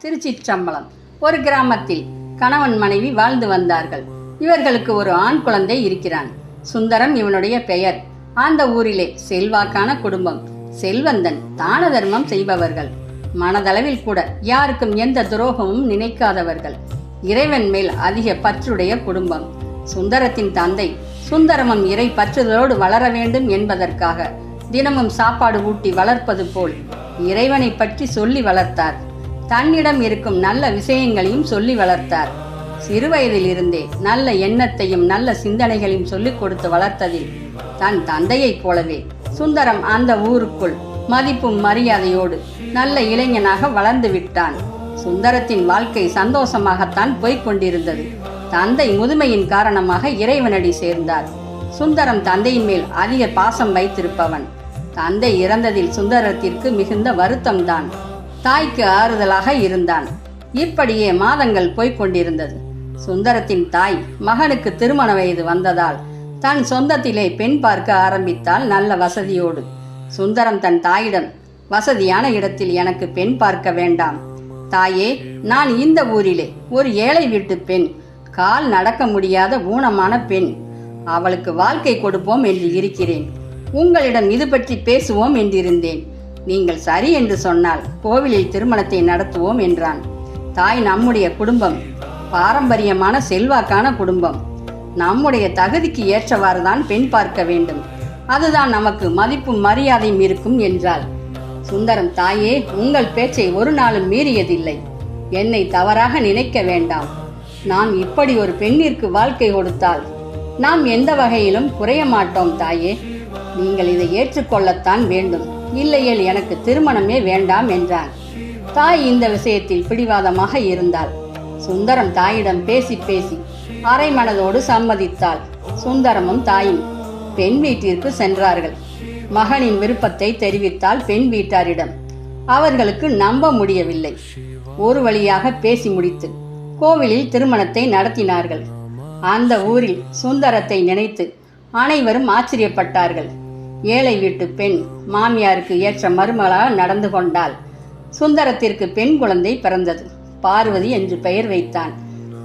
திருச்சிற்றம்பலம். ஒரு கிராமத்தில் கணவன் மனைவி வாழ்ந்து வந்தார்கள். இவர்களுக்கு ஒரு ஆண் குழந்தை இருக்கிறான். சுந்தரம் இவனுடைய பெயர். அந்த ஊரிலே செல்வாக்கான குடும்பம். செல்வந்தன், தான தர்மம் செய்பவர்கள், மனதளவில் கூட யாருக்கும் எந்த துரோகமும் நினைக்காதவர்கள், இறைவன் மேல் அதிக பற்றுடைய குடும்பம். சுந்தரத்தின் தந்தை சுந்தரமும் இறை பற்றுதலோடு வளர வேண்டும் என்பதற்காக தினமும் சாப்பாடு ஊட்டி வளர்ப்பது போல் இறைவனை பற்றி சொல்லி வளர்த்தார். தன்னிடம் இருக்கும் நல்ல விஷயங்களையும் சொல்லி வளர்த்தார். சிறுவயதில் இருந்தே நல்ல எண்ணத்தையும் நல்ல சிந்தனைகளையும் சொல்லிக் கொடுத்து வளர்த்ததில் தன் தந்தையைப் போலவே சுந்தரம் அந்த ஊருக்குள் மதிப்பும் மரியாதையோடு நல்ல இளைஞனாக வளர்ந்து விட்டான். சுந்தரத்தின் வாழ்க்கை சந்தோஷமாகத்தான் போய்கொண்டிருந்தது. தந்தை முதுமையின் காரணமாக இறைவனடி சேர்ந்தார். சுந்தரம் தந்தையின் மேல் அதிக பாசம் வைத்திருப்பவன். தந்தை இறந்ததில் சுந்தரத்திற்கு மிகுந்த வருத்தம்தான். தாய்க்கு ஆறுதலாக இருந்தான். இப்படியே மாதங்கள் போய்கொண்டிருந்தது. சுந்தரத்தின் தாய் மகனுக்கு திருமண வயது வந்ததால் தன் சொந்தத்திலே பெண் பார்க்க ஆரம்பித்தால் நல்ல வசதியோடு. சுந்தரம் தன் தாயிடம், வசதியான இடத்தில் எனக்கு பெண் பார்க்க வேண்டாம் தாயே, நான் இந்த ஊரிலே ஒரு ஏழை வீட்டு பெண், கால் நடக்க முடியாத ஊனமான பெண், அவளுக்கு வாழ்க்கை கொடுப்போம் என்று இருக்கிறேன். உங்களிடம் இது பற்றி பேசுவோம் என்றிருந்தேன். நீங்கள் சரி என்று சொன்னால் கோவிலில் திருமணத்தை நடத்துவோம் என்றான். தாய், நம்முடைய குடும்பம் பாரம்பரியமான செல்வாக்கான குடும்பம். நம்முடைய தகுதிக்கு ஏற்றவாறுதான் பெண் பார்க்க வேண்டும். அதுதான் நமக்கு மதிப்பும் மரியாதையும் இருக்கும் என்றாள். சுந்தரம், தாயே, உங்கள் பேச்சை ஒரு நாளும் மீறியதில்லை. என்னை தவறாக நினைக்க வேண்டாம். நாம் இப்படி ஒரு பெண்ணிற்கு வாழ்க்கை கொடுத்தால் நாம் எந்த வகையிலும் குறைய மாட்டோம் தாயே. நீங்கள் இதை ஏற்றுக்கொள்ளத்தான் வேண்டும். இல்லையேல் எனக்கு திருமணமே வேண்டாம் என்றான். தாய் இந்த விஷயத்தில் பிடிவாதமாக இருந்தாள். சுந்தரம் தாயிடம் பேசி பேசி அரை மனதோடு சம்மதித்தாள். சுந்தரமும் தாயும் பெண் வீட்டிற்கு சென்றார்கள். மகனின் விருப்பத்தை தெரிவித்தால் பெண் வீட்டாரிடம். அவர்களுக்கு நம்ப முடியவில்லை. ஒரு வழியாக பேசி முடித்து கோவிலில் திருமணத்தை நடத்தினார்கள். அந்த ஊரில் சுந்தரத்தை நினைத்து அனைவரும் ஆச்சரியப்பட்டார்கள். ஏழை வீட்டு பெண் மாமியாருக்கு ஏற்ற மருமகளாக நடந்து கொண்டாள். சுந்தரத்திற்கு பெண் குழந்தை பிறந்தது. பார்வதி என்று பெயர் வைத்தான்.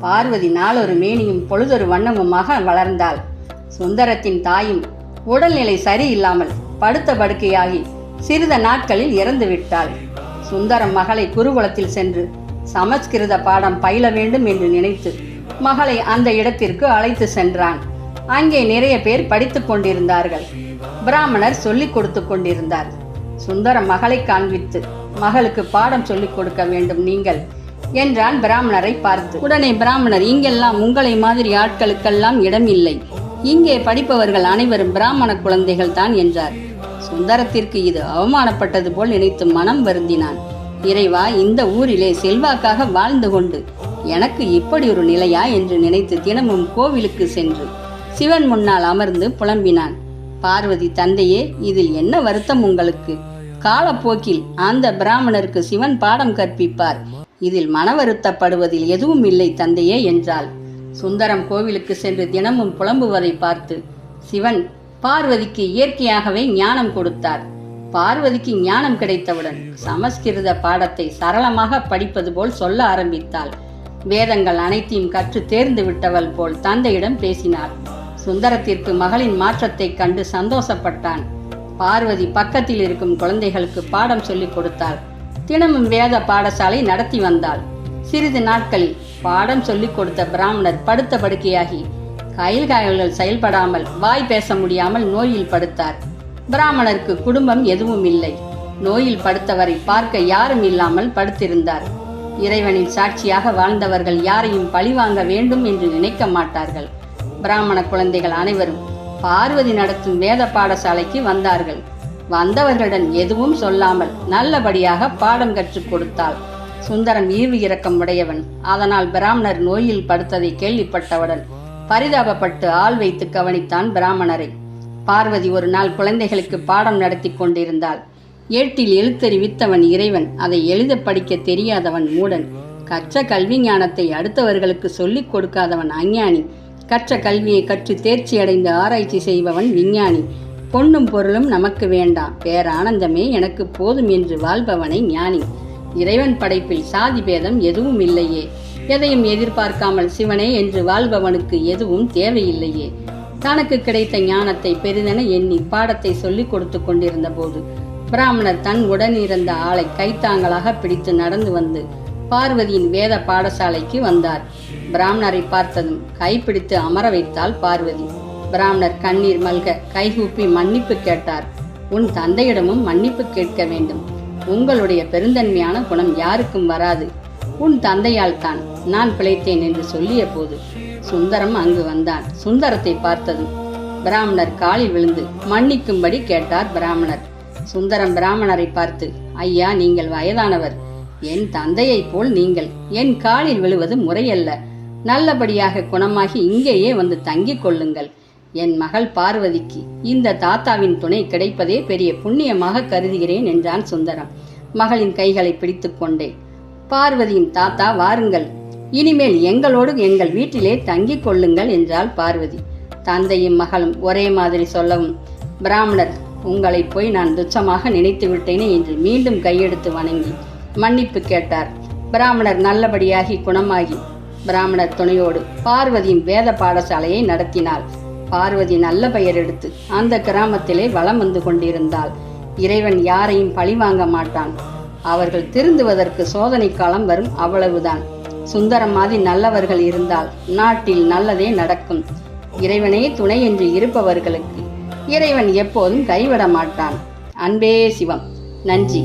பார்வதி நாளொரு மேனியும் பொழுதொரு வண்ணமுமாக வளர்ந்தாள். சுந்தரத்தின் தாயும் உடல்நிலை சரியில்லாமல் படுத்த படுக்கையாகி சிறிது நாட்களில் இறந்து விட்டாள். சுந்தரம் மகளை குருகுலத்தில் சென்று சமஸ்கிருத பாடம் பயில வேண்டும் என்று நினைத்து மகளை அந்த இடத்திற்கு அழைத்து சென்றான். அங்கே நிறைய பேர் படித்துக் கொண்டிருந்தார்கள். பிராமணர் சொல்லிக் கொடுத்து கொண்டிருந்தார். சுந்தரம் மகளை காண்பித்து, மகளுக்கு பாடம் சொல்லிக் கொடுக்க வேண்டும் நீங்கள் என்றான் பிராமணரை பார்த்து. உடனே பிராமணர், இங்கெல்லாம் உங்களை மாதிரி ஆட்களுக்கெல்லாம் இடம் இல்லை. இங்கே படிப்பவர்கள் அனைவரும் பிராமண குழந்தைகள் தான் என்றார். சுந்தரத்திற்கு இது அவமானப்பட்டது போல் நினைத்து மனம் வருந்தினான். இறைவா, இந்த ஊரிலே செல்வாக்காக வாழ்ந்து கொண்டு எனக்கு இப்படி ஒரு நிலையா என்று நினைத்து தினமும் கோவிலுக்கு சென்று சிவன் முன்னால் அமர்ந்து புலம்பினான். பார்வதி, தந்தையே, இதில் என்ன வருத்தம் உங்களுக்கு? காலப்போக்கில் அந்த பிராமணருக்கு சிவன் பாடம் கற்பிப்பார். இதில் மன வருத்தப்படுவதில் எதுவும் இல்லை தந்தையே என்றாள். சுந்தரம் கோவிலுக்கு சென்று தினமும் புலம்புவதை பார்த்து சிவன் பார்வதிக்கு இயற்கையாகவே ஞானம் கொடுத்தார். பார்வதிக்கு ஞானம் கிடைத்தவுடன் சமஸ்கிருத பாடத்தை சரளமாக படிப்பது போல் சொல்ல ஆரம்பித்தாள். வேதங்கள் அனைத்தையும் கற்று தேர்ந்து விட்டவள் போல் தந்தையிடம் பேசினாள். சுந்தரத்திற்கு மகளின் மாற்றத்தை கண்டு சந்தோஷப்பட்டான். பார்வதி பக்கத்தில் இருக்கும் குழந்தைகளுக்கு பாடம் சொல்லிக் கொடுத்தாள். தினமும் வேத பாடசாலை நடத்தி வந்தாள். சிறிது நாட்களில் பாடம் சொல்லிக் கொடுத்த பிராமணர் படுத்த படுக்கையாகி கைகால்கள் செயல்படாமல் வாய் பேச முடியாமல் நோயில் படுத்தார். பிராமணருக்கு குடும்பம் எதுவும் இல்லை. நோயில் படுத்தவரை பார்க்க யாரும் இல்லாமல் படுத்திருந்தார். இறைவனின் சாட்சியாக வாழ்ந்தவர்கள் யாரையும் பழிவாங்க வேண்டும் என்று நினைக்க மாட்டார்கள். பிராமண குழந்தைகள் அனைவரும் பார்வதி நடத்தும் வேத பாடசாலைக்கு வந்தார்கள். வந்தவர்களிடம் எதுவும் சொல்லாமல் நல்லபடியாக பாடம் கற்றுக் கொடுத்தாள். சுந்தரம் ஈவு இரக்கம் உடையவன். அதனால் பிராமணர் நோயில் படுத்ததை கேள்விப்பட்டவுடன் பரிதாபப்பட்டு ஆள் வைத்து கவனித்தான் பிராமணரை. பார்வதி ஒரு நாள் குழந்தைகளுக்கு பாடம் நடத்தி கொண்டிருந்தாள். ஏட்டில் எழுத்தறிவித்தவன் இறைவன், அதை எழுத படிக்க தெரியாதவன் மூடன், கற்ற கல்வி ஞானத்தை அடுத்தவர்களுக்கு சொல்லிக் கொடுக்காதவன் அஞ்ஞானி, கற்ற கல்வியை கற்று தேர்ச்சி அடைந்து ஆராய்ச்சி செய்பவன் விஞ்ஞானி, பொன்னும் பொருளும் நமக்கு வேண்டாம், பேரானந்தமே எனக்கு போதும் என்று வாழ்பவனை ஞானி. இறைவன் படைப்பில் சாதி பேதம் எதுவும் இல்லையே. எதையும் எதிர்பார்க்காமல் சிவனே என்று வாழ்பவனுக்கு எதுவும் தேவையில்லையே. தனக்கு கிடைத்த ஞானத்தை பெரிதென எண்ணி பாடத்தை சொல்லிக் கொடுத்து கொண்டிருந்த போது பிராமணர் தன் உடன் இருந்த ஆளை கைத்தாங்களாக பிடித்து நடந்து வந்து பார்வதியின் வேத பாடசாலைக்கு வந்தார். பிராமணரை பார்த்ததும் கைப்பிடித்து அமர வைத்தாள் பார்வதி. பிராமணர் கண்ணீர் மல்க கைகூப்பி மன்னிப்பு கேட்டார். உன் தந்தையிடமும் மன்னிப்பு கேட்க வேண்டும். உங்களுடைய பெருந்தன்மையான குணம் யாருக்கும் வராது. உன் தந்தையால் தான் நான் பிழைத்தேன் என்று சொல்லிய போது சுந்தரம் அங்கு வந்தான். சுந்தரத்தை பார்த்ததும் பிராமணர் காலில் விழுந்து மன்னிக்கும்படி கேட்டார் பிராமணர். சுந்தரம் பிராமணரை பார்த்து, ஐயா, நீங்கள் வயதானவர். என் தந்தையை போல் நீங்கள் என் காலில் விழுவது முறையல்ல. நல்லபடியாக குணமாகி இங்கேயே வந்து தங்கிக் கொள்ளுங்கள். என் மகள் பார்வதிக்கு இந்த தாத்தாவின் துணை கிடைப்பதே பெரிய புண்ணியமாக கருதுகிறேன் என்றான் சுந்தரம் மகளின் கைகளை பிடித்து கொண்டே. பார்வதியின் தாத்தா, வாருங்கள், இனிமேல் எங்களோடு எங்கள் வீட்டிலே தங்கிக் கொள்ளுங்கள் என்றாள் பார்வதி. தந்தையும் மகளும் ஒரே மாதிரி சொல்லவும் பிராமணர், உங்களை போய் நான் துச்சமாக நினைத்து விட்டேனே என்று மீண்டும் கையெடுத்து வணங்கி மன்னிப்பு கேட்டார். பிராமணர் நல்லபடியாகி குணமாகி பிராமணர் துணையோடு பார்வதியின் வேத பாடசாலையை நடத்தினாள். பார்வதி நல்ல பெயர் எடுத்து அந்த கிராமத்திலே வலம் வந்து கொண்டிருந்தாள். இறைவன் யாரையும் பழிவாங்க மாட்டான். அவர்கள் திருந்துவதற்கு சோதனை காலம் வரும், அவ்வளவுதான். சுந்தரம் மாதிரி நல்லவர்கள் இருந்தால் நாட்டில் நல்லதே நடக்கும். இறைவனே துணை என்று இருப்பவர்களுக்கு இறைவன் எப்போதும் கைவிட மாட்டான். அன்பே சிவம். நன்றி.